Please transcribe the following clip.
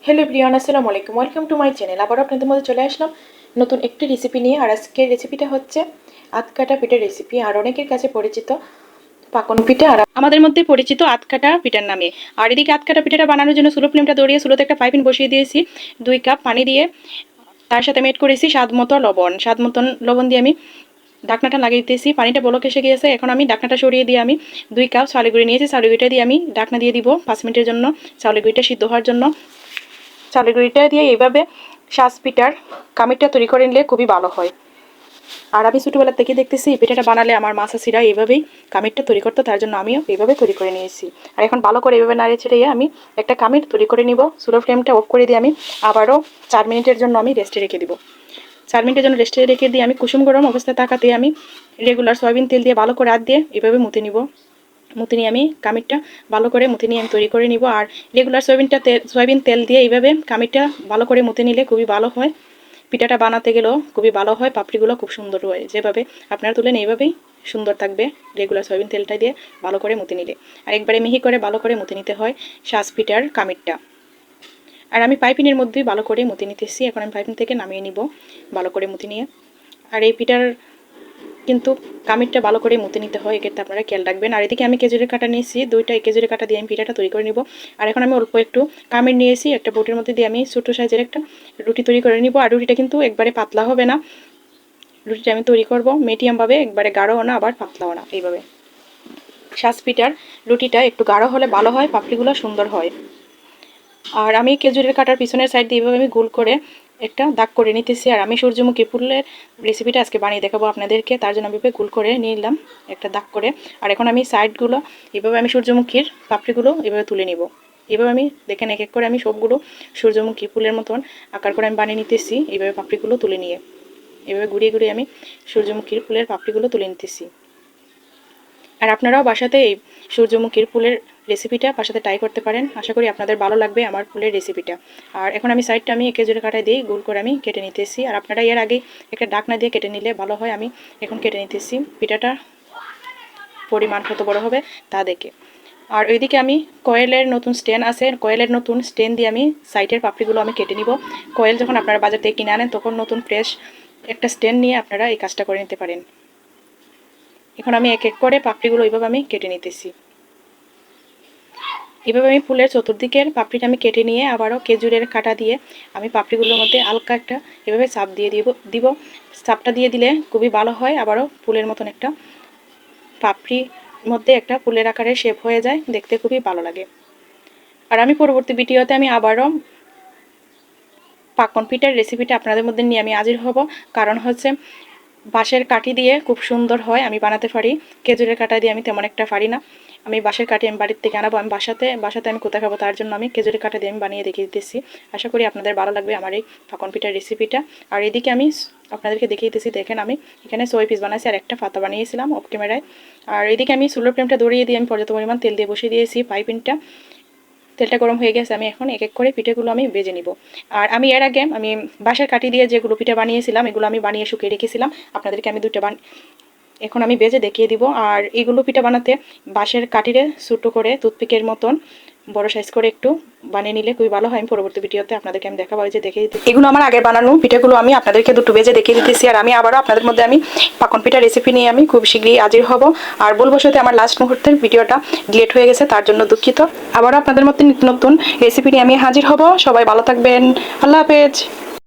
Hello everyone, আসসালামু আলাইকুম। Welcome to my channel. আবার আপনাদের মধ্যে চলে আসলাম নতুন একটি রেসিপি নিয়ে। আর আজকের রেসিপিটা হচ্ছে আতকাটা পিঠার রেসিপি, আর অনেকের কাছে পরিচিত পাকন পিঠা, আর আমাদের মধ্যে পরিচিত আতকাটা পিঠার নামে। আর এদিকে আতকাটা পিঠাটা বানানোর জন্য স্লো ফ্লেমটা ধরিয়ে স্লোতে একটা ফ্রাই প্যান বসিয়ে দিয়েছি। 2 কাপ পানি দিয়ে তার সাথে আমি এড করেছি স্বাদ মতো লবণ দিয়ে আমি ঢাকনাটা লাগিয়ে দিতেছি। পানিটা বলক এসে গিয়েছে। এখন আমি ঢাকনাটা সরিয়ে দিয়ে আমি 2 কাপ চাউলের গুঁড়ি নিয়েছি। চাউলের গুঁড়িটা দিয়ে আমি ঢাকনা দিয়ে দিব 5 মিনিটের জন্য, চাউলের গুঁড়িটা সিদ্ধ হওয়ার জন্য। চালের গুঁড়িটা দিয়ে এইভাবে সাজ পিঠার কামিটা তৈরি করে নিলে খুবই ভালো হয়। আর আমি ছোটোবেলা থেকে দেখতেছি এই পিঠাটা বানালে আমার মা চাষিরা এইভাবেই কামিরটা তৈরি করতো, তার জন্য আমিও এইভাবে তৈরি করে নিয়েছি। আর এখন ভালো করে এইভাবে নাড়িয়ে ছেড়ে আমি একটা কামির তৈরি করে নিব। স্লো ফ্লেমটা অফ করে দিয়ে আমি আবারও 4 মিনিটের জন্য আমি রেস্টে রেখে দিব। 4 মিনিটের জন্য রেস্টে রেখে দিয়ে আমি কুসুম গরম অবস্থায় তাকাতে আমি রেগুলার সয়াবিন তেল দিয়ে ভালো করে হাত দিয়ে এইভাবে মুতে নিব। মুতে নিয়ে আমি কামিরটা ভালো করে মুতে নিয়ে আমি তৈরি করে নিব। আর রেগুলার সয়াবিন তেল দিয়ে এইভাবে কামিরটা ভালো করে মুতে নিলে খুবই ভালো হয়। পিঠাটা বানাতে গেলেও খুবই ভালো হয়, পাপড়িগুলো খুব সুন্দর হয়। যেভাবে আপনারা তুলেন এইভাবেই সুন্দর থাকবে রেগুলার সয়াবিন তেলটা দিয়ে ভালো করে মুতে নিলে। আর একবারে মিহি করে ভালো করে মুতে নিতে হয় সাজ পিঠার কামিরটা। আর আমি পাইপিনের মধ্যেই ভালো করে মুতে নিতেছি। এখন আমি পাইপিন থেকে নামিয়ে নিব ভালো করে মুতে নিয়ে। আর এই পিঠার কিন্তু কামিরটা ভালো করে মুতে নিতে হয়, এক্ষেত্রে আপনারা খেয়াল রাখবেন। আর এদিকে আমি খেজুরের কাটা নিয়েছি 2টা, খেজুরের কাটা দিয়ে আমি পিঠাটা তৈরি করে নিব। আর এখন আমি অল্প একটু কামির নিয়েছি, একটা বটির মধ্যে দিয়ে আমি ছোটো সাইজের একটা রুটি তৈরি করে নিব। আর রুটিটা কিন্তু একবারে পাতলা হবে না, রুটিটা আমি তৈরি করব মিডিয়ামভাবে, একবারে গাঢ়ও না আবার পাতলাও না। এইভাবে সাজ পিঠার রুটিটা একটু গাঢ় হলে ভালো হয়, পাপড়িগুলো সুন্দর হয়। আর আমি খেজুরের কাটার পিছনের সাইড দিয়ে এইভাবে আমি গোল করে একটা দাগ করে নিতেছি। আর আমি সূর্যমুখী ফুলের রেসিপিটা আজকে বানিয়ে দেখাবো আপনাদেরকে, তার জন্য আমি গোল করে নিলাম একটা দাগ করে। আর এখন আমি সাইডগুলো এভাবে আমি সূর্যমুখীর পাপড়িগুলো এভাবে তুলে নিব। এভাবে আমি দেখেন এক এক করে আমি সবগুলো সূর্যমুখী ফুলের মতন আকার করে আমি বানিয়ে নিতেছি। এইভাবে পাপড়িগুলো তুলে নিয়ে এভাবে ঘুরিয়ে ঘুরিয়ে আমি সূর্যমুখীর ফুলের পাপড়িগুলো তুলে নিতেছি। আর আপনারাও বাসাতে এই সূর্যমুখীর ফুলের রেসিপিটা বাসাতে ট্রাই করতে পারেন। আশা করি আপনাদের ভালো লাগবে আমার ফুলের রেসিপিটা। আর এখন আমি সাইডটা আমি খেজুরের কাঁটায় দিয়ে গোল করে আমি কেটে নিতেছি। আর আপনারা এর আগে একটা ডাকনা দিয়ে কেটে নিলে ভালো হয়। আমি এখন কেটে নিতেছি পিঠাটা পরিমাণ কত বড় হবে তা দেখে। আর ওইদিকে আমি কয়েলের নতুন স্ট্যান্ড আছে, কয়েলের নতুন স্ট্যান্ড দিয়ে আমি সাইডের পাপড়িগুলো আমি কেটে নিব। কয়েল যখন আপনারা বাজার থেকে কিনে আনেন তখন নতুন ফ্রেশ একটা স্ট্যান্ড নিয়ে আপনারা এই কাজটা করে নিতে পারেন। এখন আমি এক এক করে পাপড়িগুলো এইভাবে আমি কেটে নিতেছি। এভাবে আমি ফুলের চতুর্দিকের পাপড়িটা আমি কেটে নিয়ে আবারও খেজুরের কাঁটা দিয়ে আমি পাপড়িগুলোর মধ্যে হালকা একটা এভাবে চাপ দিয়ে দিব। চাপটা দিয়ে দিলে খুবই ভালো হয়, আবারও ফুলের মতন একটা পাপড়ির মধ্যে একটা ফুলের আকারে শেপ হয়ে যায়, দেখতে খুবই ভালো লাগে। আর আমি পরবর্তী ভিডিওতে আমি আবারও পাকন পিঠার রেসিপিটা আপনাদের মধ্যে নিয়ে আমি হাজির হব। কারণ হচ্ছে বাঁশের কাঠি দিয়ে খুব সুন্দর হয়, আমি বানাতে পারি। খেজুরের কাঁটা দিয়ে আমি তেমন একটা পারি না। আমি বাঁশের কাঠি আমি বাড়ির থেকে আনাবো। আমি বাসাতে আমি কোথায় খাবো, তার জন্য আমি খেজুরের কাঁটা দিয়ে আমি বানিয়ে দেখিয়ে দিতেছি। আশা করি আপনাদের ভালো লাগবে আমার এই পাকন পিঠার রেসিপিটা। আর এদিকে আমি আপনাদেরকে দেখিয়ে দিতেছি, দেখেন আমি এখানে 6 পিস বানাইছি আর একটা পাতা বানিয়েছিলাম অফ ক্যামেরায়। আর এদিকে আমি চুলার ফ্লেমটা ধরিয়ে দিয়ে আমি পর্যাপ্ত পরিমাণ তেল দিয়ে বসিয়ে দিয়েছি পাইপিনটা। তেলটা গরম হয়ে গেছে, আমি এখন এক এক করে পিঠেগুলো আমি ভেজে নিব। আর আমি এর আগে আমি বাঁশের কাঠি দিয়ে যেগুলো পিঠে বানিয়েছিলাম এগুলো আমি বানিয়ে শুকিয়ে রেখেছিলাম, আপনাদেরকে আমি এখন আমি ভেজে দেখিয়ে দিব। আর এগুলো পিঠা বানাতে বাঁশের কাঠিরে ছোটো করে টুথপিকের মতন বড় সাইজ করে একটু বানিয়ে নিলে খুবই ভালো হয়। আমি পরবর্তী ভিডিওতে আপনাদেরকে আমি দেখাবো যে দেখিয়ে দিতে। এগুলো আমার আগে বানানো পিঠাগুলো আমি আপনাদেরকে দুটো ভেজে দেখিয়ে দিতেছি। আর আমি আবারও আপনাদের মধ্যে আমি পাকন পিঠা রেসিপি নিয়ে আমি খুব শীঘ্রই হাজির হব। আর বলবো সাথে আমার লাস্ট মুহূর্তের ভিডিওটা ডিলিট হয়ে গেছে, তার জন্য দুঃখিত। আবারও আপনাদের মধ্যে নতুন রেসিপি নিয়ে আমি হাজির হব। সবাই ভালো থাকবেন, আল্লাহ হাফেজ।